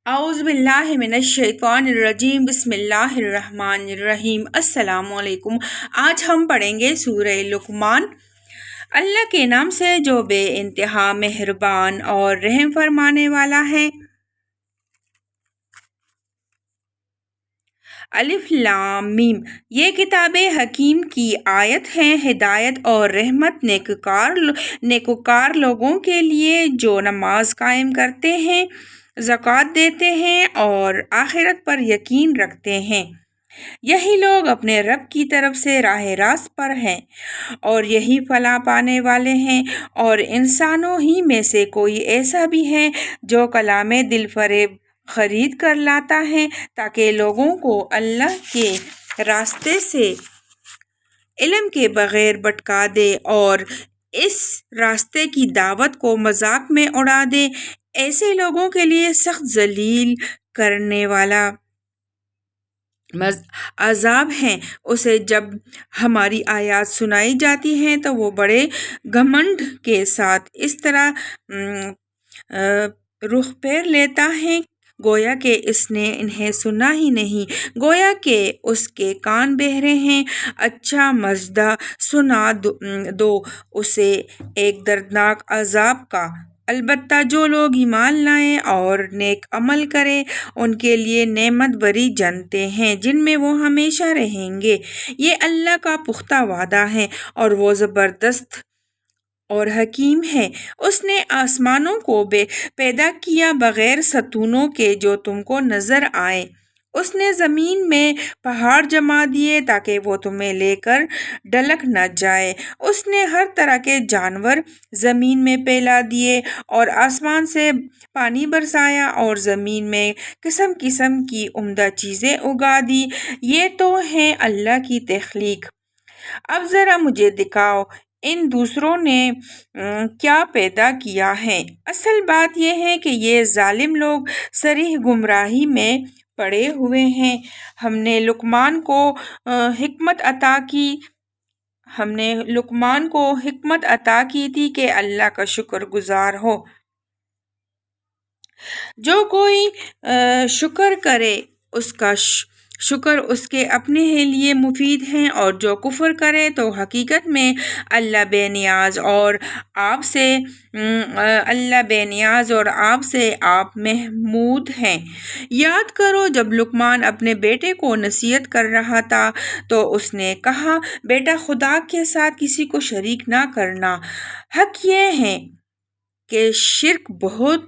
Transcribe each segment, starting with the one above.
اعوذ باللہ من الشیطان الرجیم بسم اللہ الرحمن الرحیم السلام علیکم۔ آج ہم پڑھیں گے سورہ لقمان۔ اللہ کے نام سے جو بے انتہا مہربان اور رحم فرمانے والا ہے۔ الف لام میم، یہ کتاب حکیم کی آیت ہے، ہدایت اور رحمت نیکوکار لوگوں کے لیے جو نماز قائم کرتے ہیں، زکوٰۃ دیتے ہیں اور آخرت پر یقین رکھتے ہیں۔ یہی لوگ اپنے رب کی طرف سے راہ راست پر ہیں اور یہی فلاح پانے والے ہیں۔ اور انسانوں ہی میں سے کوئی ایسا بھی ہے جو کلام دل فریب خرید کر لاتا ہے تاکہ لوگوں کو اللہ کے راستے سے علم کے بغیر بھٹکا دے اور اس راستے کی دعوت کو مذاق میں اڑا دے۔ ایسے لوگوں کے لیے سخت ذلیل کرنے والا عذاب ہے۔ اسے جب ہماری آیات سنائی جاتی ہیں تو وہ بڑے گھمنڈ کے ساتھ اس طرح رخ پھیر لیتا ہے گویا کہ اس نے انہیں سنا ہی نہیں، گویا کہ اس کے کان بہرے ہیں۔ اچھا مژدہ سنا دو اسے ایک دردناک عذاب کا، البتہ جو لوگ ایمان لائیں اور نیک عمل کریں ان کے لیے نعمت بھری جنتیں ہیں جن میں وہ ہمیشہ رہیں گے۔ یہ اللہ کا پختہ وعدہ ہے اور وہ زبردست اور حکیم ہے۔ اس نے آسمانوں کو پیدا کیا بغیر ستونوں کے جو تم کو نظر آئیں۔ اس نے زمین میں پہاڑ جما دیے تاکہ وہ تمہیں لے کر ڈھلک نہ جائے۔ اس نے ہر طرح کے جانور زمین میں پھیلا دیے اور آسمان سے پانی برسایا اور زمین میں قسم قسم کی عمدہ چیزیں اگا دی۔ یہ تو ہے اللہ کی تخلیق۔ اب ذرا مجھے دکھاؤ ان دوسروں نے کیا پیدا کیا ہے۔ اصل بات یہ ہے کہ یہ ظالم لوگ صریح گمراہی میں پڑے ہوئے ہیں۔ ہم نے لقمان کو حکمت عطا کی تھی کہ اللہ کا شکر گزار ہو۔ جو کوئی شکر کرے اس کا شکر اس کے اپنے ہی لیے مفید ہے، اور جو کفر کرے تو حقیقت میں اللہ بے نیاز اور آپ سے آپ محمود ہیں۔ یاد کرو جب لقمان اپنے بیٹے کو نصیحت کر رہا تھا تو اس نے کہا، بیٹا خدا کے ساتھ کسی کو شریک نہ کرنا۔ حق یہ ہے کہ شرک بہت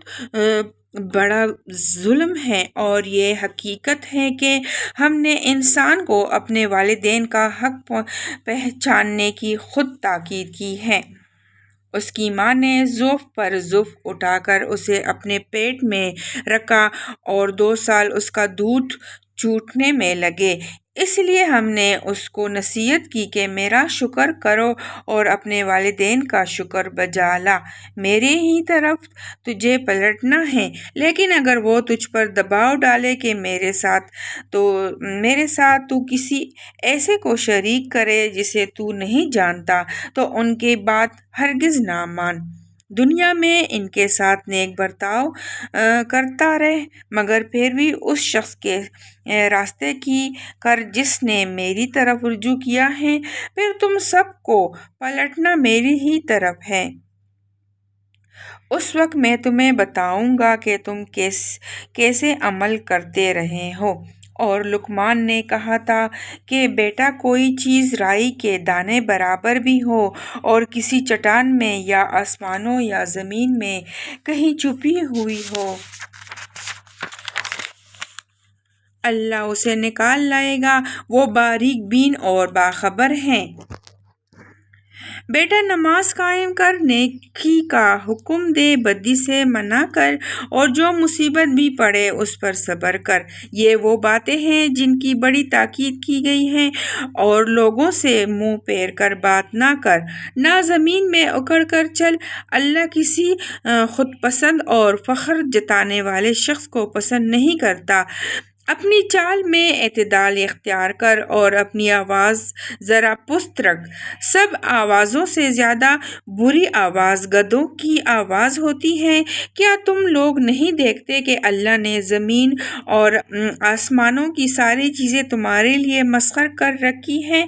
بڑا ظلم ہے، اور یہ حقیقت ہے کہ ہم نے انسان کو اپنے والدین کا حق پہچاننے کی خود تاکید کی ہے۔ اس کی ماں نے ضعف پر ضعف اٹھا کر اسے اپنے پیٹ میں رکھا اور 2 سال اس کا دودھ چوٹنے میں لگے۔ اس لیے ہم نے اس کو نصیحت کی کہ میرا شکر کرو اور اپنے والدین کا شکر بجا لا۔ میرے ہی طرف تجھے پلٹنا ہے، لیکن اگر وہ تجھ پر دباؤ ڈالے کہ میرے ساتھ تو کسی ایسے کو شریک کرے جسے تو نہیں جانتا تو ان کی بات ہرگز نہ مان۔ دنیا میں ان کے ساتھ نیک برتاؤ کرتا رہ، مگر پھر بھی اس شخص کے راستے کی کر جس نے میری طرف رجوع کیا ہے، پھر تم سب کو پلٹنا میری ہی طرف ہے۔ اس وقت میں تمہیں بتاؤں گا کہ تم کیسے عمل کرتے رہے ہو۔ اور لقمان نے کہا تھا کہ بیٹا کوئی چیز رائی کے دانے برابر بھی ہو اور کسی چٹان میں یا آسمانوں یا زمین میں کہیں چھپی ہوئی ہو، اللہ اسے نکال لائے گا، وہ باریک بین اور باخبر ہے۔ بیٹا نماز قائم کر، نیکی کا حکم دے، بدی سے منع کر، اور جو مصیبت بھی پڑے اس پر صبر کر۔ یہ وہ باتیں ہیں جن کی بڑی تاکید کی گئی ہے۔ اور لوگوں سے منہ پھیر کر بات نہ کر، نہ زمین میں اکڑ کر چل۔ اللہ کسی خود پسند اور فخر جتانے والے شخص کو پسند نہیں کرتا۔ اپنی چال میں اعتدال اختیار کر اور اپنی آواز ذرا پست رکھ۔ سب آوازوں سے زیادہ بری آواز گدھوں کی آواز ہوتی ہے۔ کیا تم لوگ نہیں دیکھتے کہ اللہ نے زمین اور آسمانوں کی ساری چیزیں تمہارے لیے مسخر کر رکھی ہیں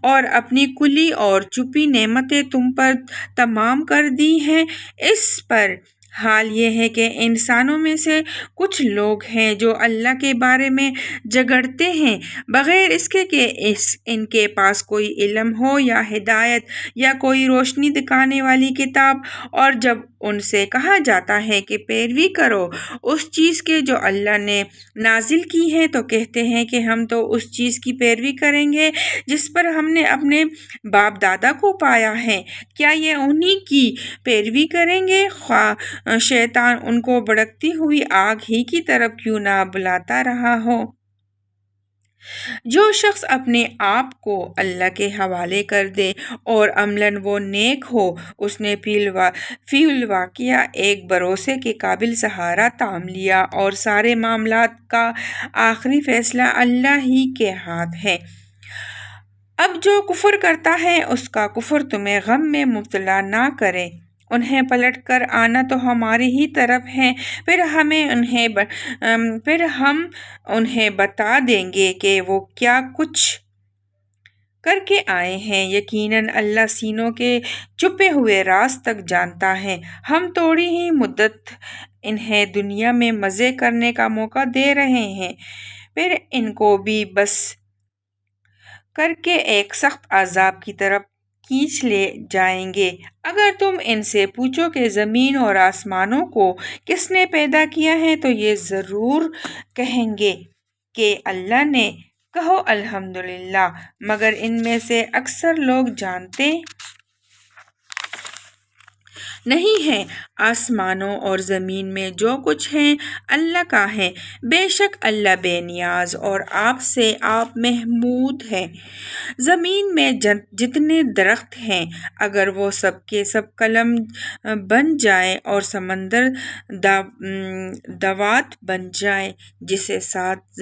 اور اپنی کھلی اور چھپی نعمتیں تم پر تمام کر دی ہیں؟ اس پر حال یہ ہے کہ انسانوں میں سے کچھ لوگ ہیں جو اللہ کے بارے میں جھگڑتے ہیں بغیر اس کے کہ ان کے پاس کوئی علم ہو یا ہدایت یا کوئی روشنی دکھانے والی کتاب، اور جب ان سے کہا جاتا ہے کہ پیروی کرو اس چیز کے جو اللہ نے نازل کی ہے تو کہتے ہیں کہ ہم تو اس چیز کی پیروی کریں گے جس پر ہم نے اپنے باپ دادا کو پایا ہے۔ کیا یہ انہی کی پیروی کریں گے خواہ شیطان ان کو بھڑکتی ہوئی آگ ہی کی طرف کیوں نہ بلاتا رہا ہو؟ جو شخص اپنے آپ کو اللہ کے حوالے کر دے اور عملاً وہ نیک ہو، اس نے فی الواقعہ ایک بھروسے کے قابل سہارا تھام لیا اور سارے معاملات کا آخری فیصلہ اللہ ہی کے ہاتھ ہے۔ اب جو کفر کرتا ہے اس کا کفر تمہیں غم میں مبتلا نہ کرے۔ انہیں پلٹ کر آنا تو ہماری ہی طرف ہے، پھر ہم انہیں بتا دیں گے کہ وہ کیا کچھ کر کے آئے ہیں۔ یقیناً اللہ سینوں کے چھپے ہوئے راز تک جانتا ہے۔ ہم تھوڑی ہی مدت انہیں دنیا میں مزے کرنے کا موقع دے رہے ہیں، پھر ان کو بھی بس کر کے ایک سخت عذاب کی طرف کھینچ لے جائیں گے۔ اگر تم ان سے پوچھو کہ زمین اور آسمانوں کو کس نے پیدا کیا ہے تو یہ ضرور کہیں گے کہ اللہ نے۔ کہو الحمدللہ، مگر ان میں سے اکثر لوگ جانتے نہیں ہیں۔ آسمانوں اور زمین میں جو کچھ ہے اللہ کا ہے، بے شک اللہ بے نیاز اور آپ سے آپ محمود ہے۔ زمین میں جتنے درخت ہیں اگر وہ سب کے سب قلم بن جائیں اور سمندر دوات بن جائے جسے ساتھ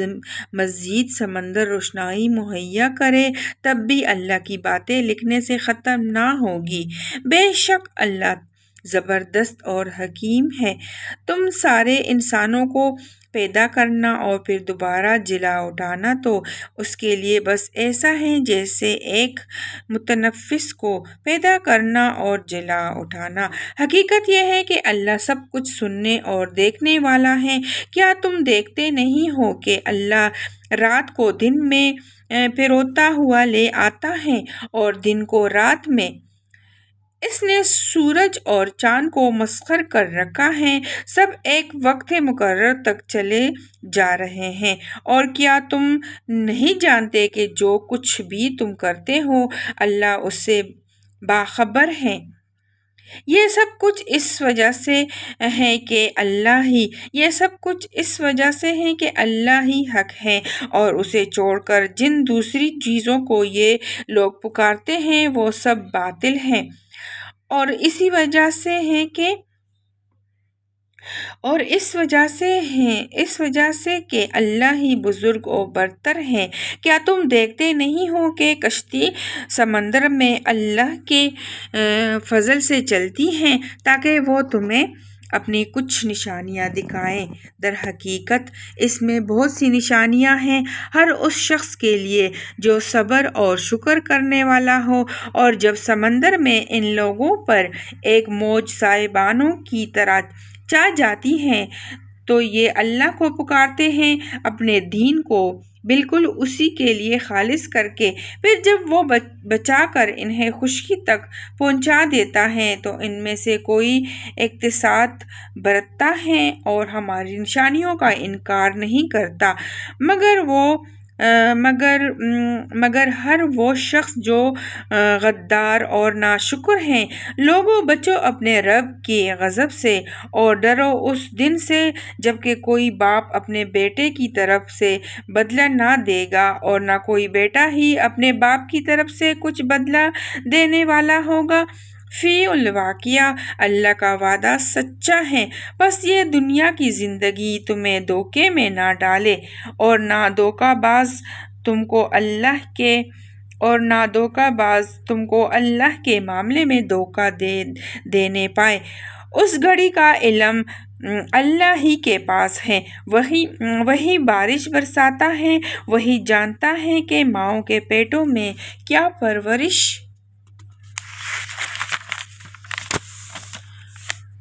مزید سمندر روشنائی مہیا کرے، تب بھی اللہ کی باتیں لکھنے سے ختم نہ ہوگی۔ بے شک اللہ زبردست اور حکیم ہے۔ تم سارے انسانوں کو پیدا کرنا اور پھر دوبارہ جلا اٹھانا تو اس کے لیے بس ایسا ہے جیسے ایک متنفس کو پیدا کرنا اور جلا اٹھانا۔ حقیقت یہ ہے کہ اللہ سب کچھ سننے اور دیکھنے والا ہے۔ کیا تم دیکھتے نہیں ہو کہ اللہ رات کو دن میں پروتا ہوا لے آتا ہے اور دن کو رات میں؟ اس نے سورج اور چاند کو مسخر کر رکھا ہے، سب ایک وقت مقرر تک چلے جا رہے ہیں۔ اور کیا تم نہیں جانتے کہ جو کچھ بھی تم کرتے ہو اللہ اس سے باخبر ہے؟ یہ سب کچھ اس وجہ سے ہے کہ اللہ ہی حق ہے، اور اسے چھوڑ کر جن دوسری چیزوں کو یہ لوگ پکارتے ہیں وہ سب باطل ہیں، اور اس وجہ سے کہ اللہ ہی بزرگ و برتر ہے۔ کیا تم دیکھتے نہیں ہو کہ کشتی سمندر میں اللہ کے فضل سے چلتی ہیں تاکہ وہ تمہیں اپنی کچھ نشانیاں دکھائیں؟ در حقیقت اس میں بہت سی نشانیاں ہیں ہر اس شخص کے لیے جو صبر اور شکر کرنے والا ہو۔ اور جب سمندر میں ان لوگوں پر ایک موج سائبانوں کی طرح چھا جاتی ہے تو یہ اللہ کو پکارتے ہیں اپنے دین کو بالکل اسی کے لیے خالص کر کے، پھر جب وہ بچا کر انہیں خشکی تک پہنچا دیتا ہے تو ان میں سے کوئی اقتصاد برتتا ہے اور ہماری نشانیوں کا انکار نہیں کرتا، مگر ہر وہ شخص جو غدار اور ناشکر ہے۔ لوگوں بچو اپنے رب کی غضب سے اور ڈرو اس دن سے جبکہ کوئی باپ اپنے بیٹے کی طرف سے بدلہ نہ دے گا اور نہ کوئی بیٹا ہی اپنے باپ کی طرف سے کچھ بدلہ دینے والا ہوگا۔ فی الواقعہ اللہ کا وعدہ سچا ہے، بس یہ دنیا کی زندگی تمہیں دھوکے میں نہ ڈالے اور نہ دھوکہ باز تم کو اللہ کے معاملے میں دھوکہ دینے پائے۔ اس گھڑی کا علم اللہ ہی کے پاس ہے، وہی بارش برساتا ہے، وہی جانتا ہے کہ ماؤں کے پیٹوں میں کیا پرورش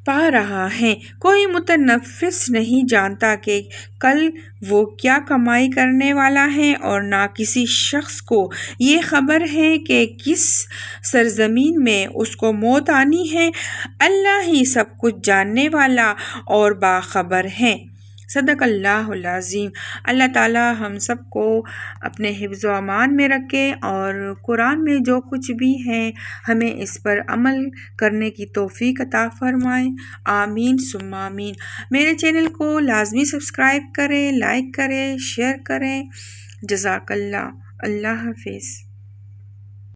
پا رہا ہے۔ کوئی متنفس نہیں جانتا کہ کل وہ کیا کمائی کرنے والا ہے، اور نہ کسی شخص کو یہ خبر ہے کہ کس سرزمین میں اس کو موت آنی ہے۔ اللہ ہی سب کچھ جاننے والا اور باخبر ہے۔ صدق اللہ العظیم۔ اللہ تعالیٰ ہم سب کو اپنے حفظ و امان میں رکھے، اور قرآن میں جو کچھ بھی ہے ہمیں اس پر عمل کرنے کی توفیق عطا فرمائے۔ آمین ثم آمین۔ میرے چینل کو لازمی سبسکرائب کریں، لائک کریں، شیئر کریں۔ جزاک اللہ۔ اللہ حافظ۔